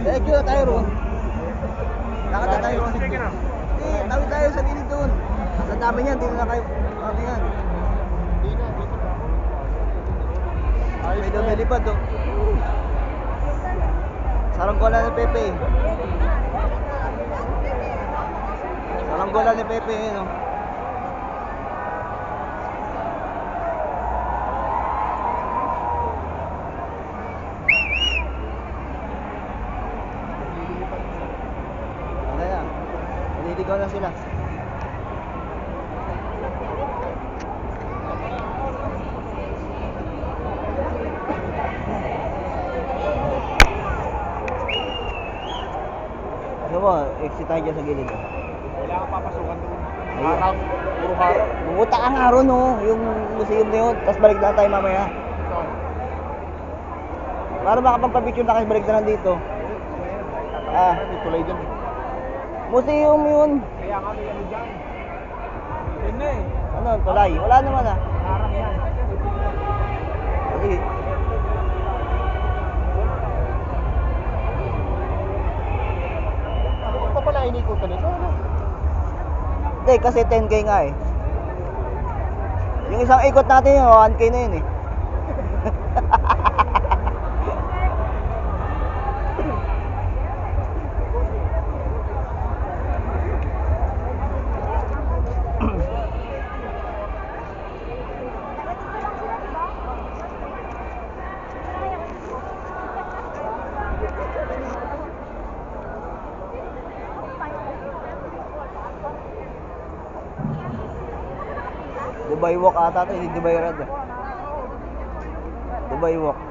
Diretso na tayo ron. Lakad na tayo ron. Tawid tayo sa gilid doon. Sa dami niyan, hindi na kayo. Ano yan? May lumilipad oh. Saranggola ni Pepe. Saranggola ni Pepe yun oh. Ano na? Maliligaw na sila. Ano mo, exit tayo dyan sa gilid. Wala kang papasukan doon. Ayun. Harang, puro harang. Bumunta ka nga ron oh, yung museum na yun. Tapos balik na tayo mamaya. Saan? Para makapagpapicture na kayo, balik na lang dito. May tulay dyan. Museum yun. Kaya nga may ano dyan. Yun na eh. Ano, tulay? Wala naman ah. Harang yan. Sige. Ano pa pala inikutan nito? Ano? Hindi, kasi 10K nga eh. Yung isang ikot natin yun, 1K na yun eh. Dubai Walk ata ito, hindi Dubai Road. Dubai Walk.